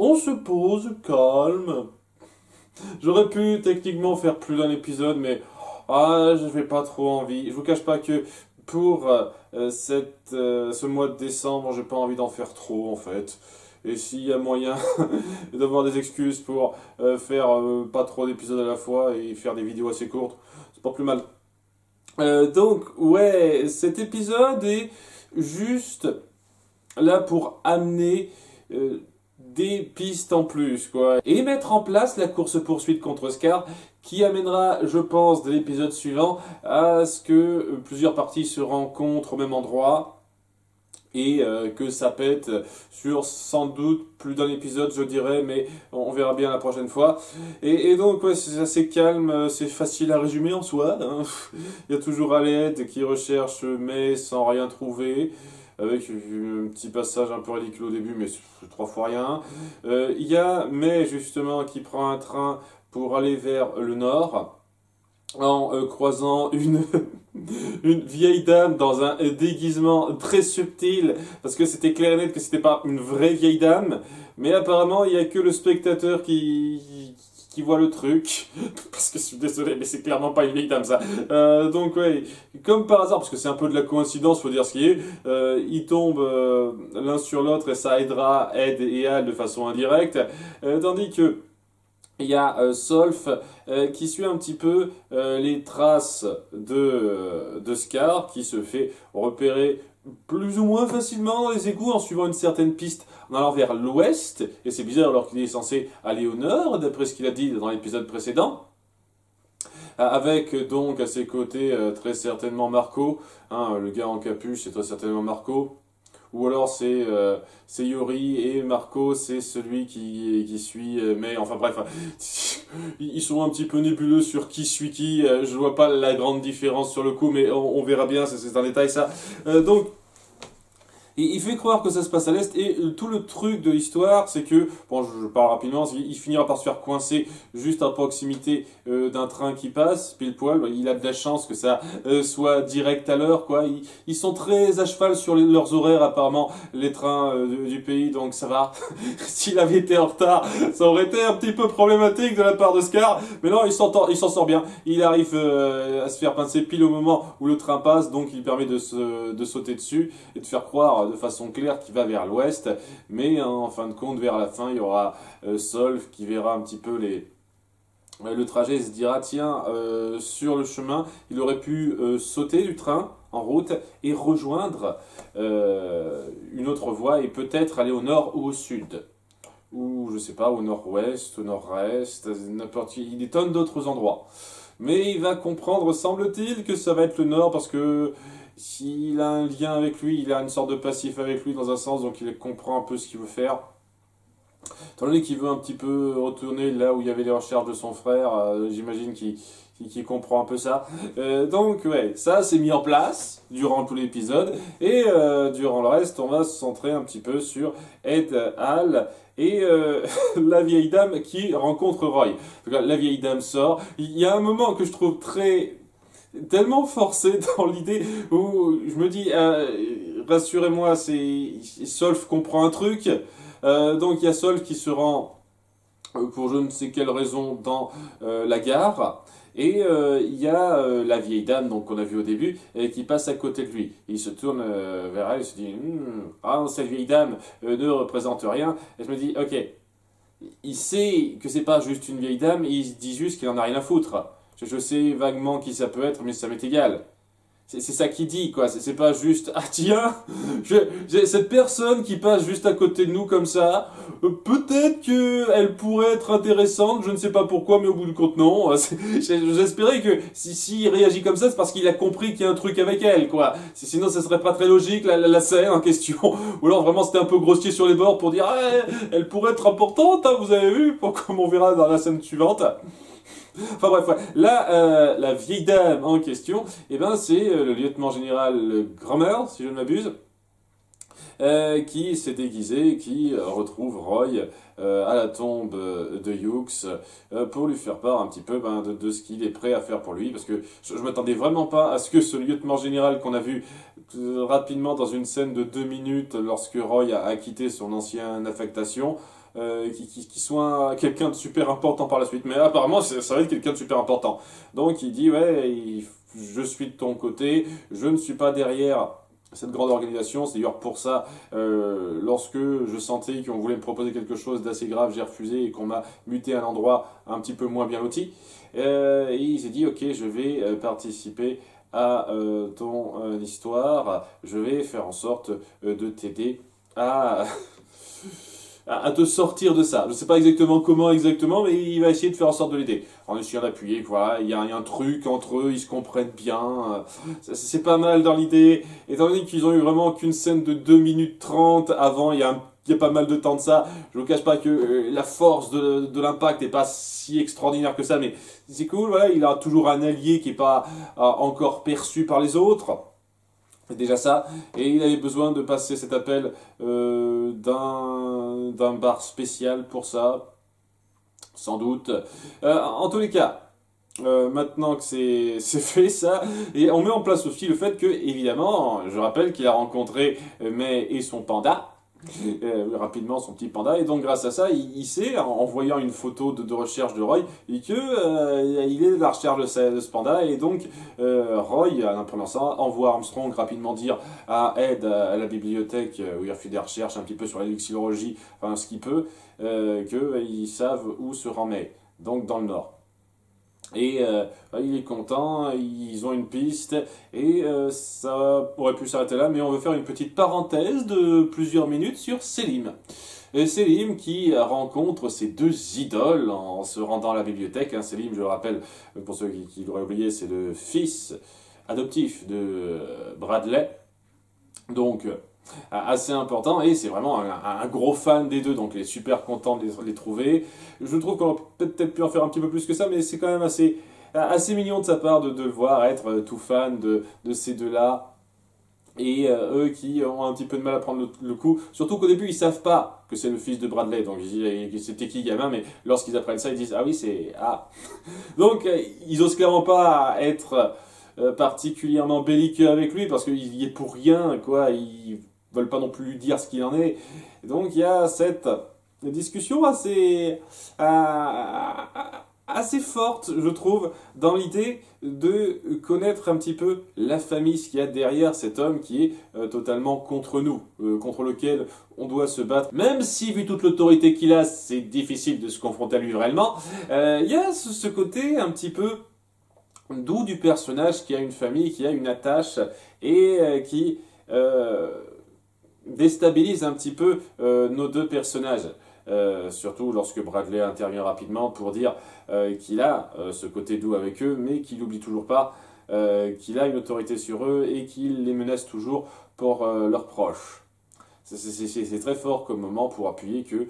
on se pose, calme. J'aurais pu techniquement faire plus d'un épisode, mais je n'avais pas trop envie. Je vous cache pas que pour ce mois de décembre, j'ai pas envie d'en faire trop en fait. Et s'il y a moyen d'avoir des excuses pour faire pas trop d'épisodes à la fois et faire des vidéos assez courtes, c'est pas plus mal. Donc ouais, cet épisode est juste là pour amener des pistes en plus, quoi. Et mettre en place la course-poursuite contre Scar, qui amènera, je pense, dès l'épisode suivant, à ce que plusieurs parties se rencontrent au même endroit, et que ça pète sur sans doute plus d'un épisode, je dirais, mais on verra bien la prochaine fois. Et donc, ouais, c'est assez calme, c'est facile à résumer en soi, hein. Il y a toujours Aled qui recherche mais sans rien trouver, avec un petit passage un peu ridicule au début, mais c'est 3 fois rien. Il y a Mai, justement, qui prend un train pour aller vers le nord, en croisant une vieille dame dans un déguisement très subtil, parce que c'était clair et net que c'était pas une vraie vieille dame, mais apparemment il y a que le spectateur qui voit le truc, parce que je suis désolé, mais c'est clairement pas une vieille dame ça. Donc ouais, comme par hasard, parce que c'est un peu de la coïncidence, faut dire ce qui est, ils tombent l'un sur l'autre et ça aidera Ed et Al de façon indirecte, tandis que il y a Solf qui suit un petit peu les traces de Scar, qui se fait repérer plus ou moins facilement dans les égouts en suivant une certaine piste en allant vers l'ouest. Et c'est bizarre alors qu'il est censé aller au nord, d'après ce qu'il a dit dans l'épisode précédent. Avec donc à ses côtés très certainement Marco, hein, le gars en capuche, c'est très certainement Marco. Ou alors c'est Yori et Marco, c'est celui qui suit, mais enfin bref, ils sont un petit peu nébuleux sur qui suit qui, je vois pas la grande différence sur le coup, mais on verra bien, c'est un détail ça. Donc, il fait croire que ça se passe à l'est, et tout le truc de l'histoire, c'est que, bon, je parle rapidement, il finira par se faire coincer juste à proximité d'un train qui passe, pile poil. Il a de la chance que ça soit direct à l'heure, quoi. Ils sont très à cheval sur leurs horaires, apparemment, les trains du pays, donc ça va. S'il avait été en retard, ça aurait été un petit peu problématique de la part de Scar, mais non, il s'en sort bien. Il arrive à se faire pincer pile au moment où le train passe, donc il permet de sauter dessus et de faire croire de façon claire qu'il va vers l'ouest, mais en fin de compte, vers la fin, il y aura Solf qui verra un petit peu le trajet et se dira, tiens, sur le chemin, il aurait pu sauter du train en route et rejoindre une autre voie et peut-être aller au nord ou au sud. Ou, je sais pas, au nord-ouest, au nord-est, n'importe, il y a des tonnes d'autres endroits. Mais il va comprendre, semble-t-il, que ça va être le nord parce que s'il a un lien avec lui, il a une sorte de passif avec lui dans un sens, donc il comprend un peu ce qu'il veut faire. Étant donné qu'il veut un petit peu retourner là où il y avait les recherches de son frère, j'imagine qu'il comprend un peu ça. Donc ouais, ça c'est mis en place durant tout l'épisode, et durant le reste, on va se centrer un petit peu sur Ed, Al et la vieille dame qui rencontre Roy. Donc, la vieille dame sort. Il y a un moment que je trouve tellement forcé dans l'idée où je me dis, rassurez-moi, Solf comprend un truc. Donc il y a Solf qui se rend pour je ne sais quelle raison dans la gare. Et il y a la vieille dame donc qu'on a vue au début qui passe à côté de lui. Il se tourne vers elle et se dit ah non, cette vieille dame ne représente rien. Et je me dis ok, il sait que c'est pas juste une vieille dame, il se dit juste qu'il en a rien à foutre. Je sais vaguement qui ça peut être, mais ça m'est égal. C'est ça qu'il dit, quoi. C'est pas juste, ah tiens, j'ai cette personne qui passe juste à côté de nous comme ça. Peut-être qu'elle pourrait être intéressante, je ne sais pas pourquoi, mais au bout du compte, non. J'espérais que s'il réagit comme ça, c'est parce qu'il a compris qu'il y a un truc avec elle, quoi. Sinon, ça serait pas très logique, la scène en question. Ou alors, vraiment, c'était un peu grossier sur les bords pour dire, ah, elle pourrait être importante, hein, vous avez vu, comme on verra dans la scène suivante. Enfin bref, ouais. Là, la vieille dame en question, eh ben, c'est le lieutenant général Grummer, si je ne m'abuse, qui s'est déguisé, qui retrouve Roy à la tombe de Hughes pour lui faire part un petit peu de ce qu'il est prêt à faire pour lui, parce que je m'attendais vraiment pas à ce que ce lieutenant général qu'on a vu rapidement dans une scène de 2 minutes lorsque Roy a quitté son ancienne affectation, qui soit quelqu'un de super important par la suite. Mais apparemment, ça va être quelqu'un de super important. Donc il dit, ouais, je suis de ton côté, je ne suis pas derrière cette grande organisation. C'est d'ailleurs pour ça, lorsque je sentais qu'on voulait me proposer quelque chose d'assez grave, j'ai refusé et qu'on m'a muté à un endroit un petit peu moins bien loti. Et il s'est dit, ok, je vais participer à ton histoire, je vais faire en sorte de t'aider à, à te sortir de ça. Je ne sais pas exactement comment exactement, mais il va essayer de faire en sorte de l'aider. En essayant d'appuyer, voilà, il y a un truc entre eux, ils se comprennent bien. C'est pas mal dans l'idée. Étant donné qu'ils ont eu vraiment qu'une scène de 2 minutes 30 avant, il y a pas mal de temps de ça. Je ne vous cache pas que la force de l'impact n'est pas si extraordinaire que ça, mais c'est cool. Voilà, il a toujours un allié qui n'est pas encore perçu par les autres. C'est déjà ça. Et il avait besoin de passer cet appel d'un bar spécial pour ça, sans doute. En tous les cas, maintenant que c'est fait ça, et on met en place aussi le fait que, évidemment, je rappelle qu'il a rencontré May et son panda, rapidement son petit panda, et donc grâce à ça, il sait, en voyant une photo de recherche de Roy, et que il est de la recherche de ce panda, et donc Roy, en apprenant ça, envoie Armstrong rapidement dire à Ed à la bibliothèque où il fait des recherches un petit peu sur la vexillologie, enfin ce qu'il peut, qu'ils savent où se rend May, donc dans le nord. Et il est content, ils ont une piste, et ça aurait pu s'arrêter là, mais on veut faire une petite parenthèse de plusieurs minutes sur Selim. Selim qui rencontre ses deux idoles en se rendant à la bibliothèque. Selim, je le rappelle, pour ceux qui l'auraient oublié, c'est le fils adoptif de Bradley. Donc, assez important, et c'est vraiment un gros fan des deux, donc il est super content de les trouver. Je trouve qu'on aurait peut-être pu en faire un petit peu plus que ça, mais c'est quand même assez mignon de sa part de le voir être tout fan de ces deux-là, et eux qui ont un petit peu de mal à prendre le coup, surtout qu'au début ils savent pas que c'est le fils de Bradley, donc ils disent c'était qui gamin, mais lorsqu'ils apprennent ça ils disent ah oui c'est ah. Donc ils osent clairement pas être particulièrement belliqueux avec lui, parce qu'il y est pour rien, quoi, ils veulent pas non plus lui dire ce qu'il en est. Donc il y a cette discussion assez forte, je trouve, dans l'idée de connaître un petit peu la famille, ce qu'il y a derrière cet homme qui est totalement contre nous, contre lequel on doit se battre. Même si, vu toute l'autorité qu'il a, c'est difficile de se confronter à lui réellement, il y a ce côté un petit peu doux du personnage qui a une famille, qui a une attache, et qui déstabilise un petit peu nos deux personnages. Surtout lorsque Bradley intervient rapidement pour dire qu'il a ce côté doux avec eux, mais qu'il n'oublie toujours pas qu'il a une autorité sur eux et qu'il les menace toujours pour leurs proches. C'est très fort comme moment pour appuyer que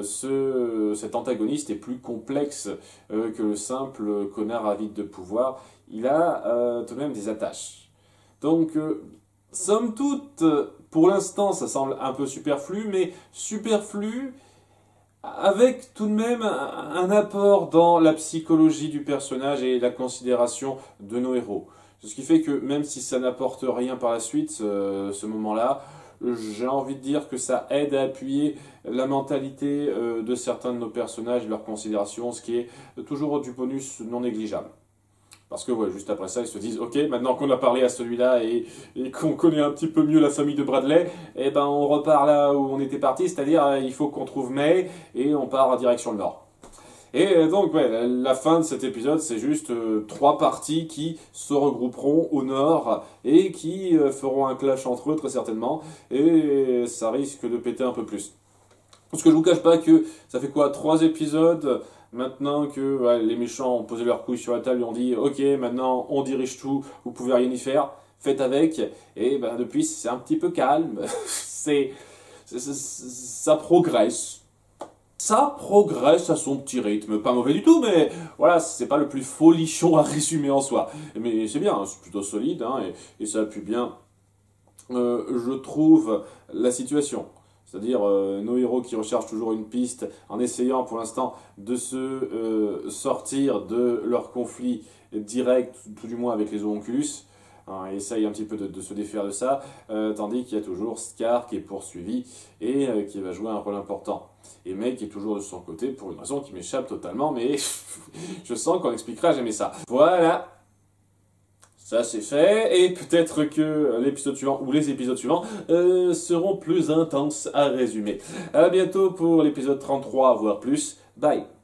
cet antagoniste est plus complexe que le simple connard avide de pouvoir. Il a tout de même des attaches. Donc, somme toute, pour l'instant, ça semble un peu superflu, mais superflu avec tout de même un apport dans la psychologie du personnage et la considération de nos héros. Ce qui fait que même si ça n'apporte rien par la suite, ce moment-là, j'ai envie de dire que ça aide à appuyer la mentalité de certains de nos personnages et leurs considérations, ce qui est toujours du bonus non négligeable. Parce que ouais, juste après ça, ils se disent, ok, maintenant qu'on a parlé à celui-là et qu'on connaît un petit peu mieux la famille de Bradley, eh ben on repart là où on était parti, c'est-à-dire il faut qu'on trouve May et on part en direction le nord. Et donc ouais, la fin de cet épisode, c'est juste 3 parties qui se regrouperont au nord et qui feront un clash entre eux très certainement, et ça risque de péter un peu plus. Parce que je vous cache pas que ça fait quoi, 3 épisodes maintenant que ouais, les méchants ont posé leurs couilles sur la table et ont dit ok, maintenant on dirige tout, vous pouvez rien y faire, faites avec. Et ben depuis c'est un petit peu calme, ça progresse. Ça progresse à son petit rythme, pas mauvais du tout, mais voilà, c'est pas le plus folichon à résumer en soi. Mais c'est bien, hein, c'est plutôt solide, hein, et ça appuie bien, je trouve, la situation. C'est-à-dire nos héros qui recherchent toujours une piste en essayant pour l'instant de se sortir de leur conflit direct, tout du moins avec les Homunculus. hein, essaye un petit peu de se défaire de ça, tandis qu'il y a toujours Scar qui est poursuivi et qui va jouer un rôle important. Et May qui est toujours de son côté pour une raison qui m'échappe totalement, mais je sens qu'on expliquera jamais ça. Voilà, ça c'est fait, et peut-être que l'épisode suivant ou les épisodes suivants seront plus intenses à résumer. À bientôt pour l'épisode 33, voire plus. Bye.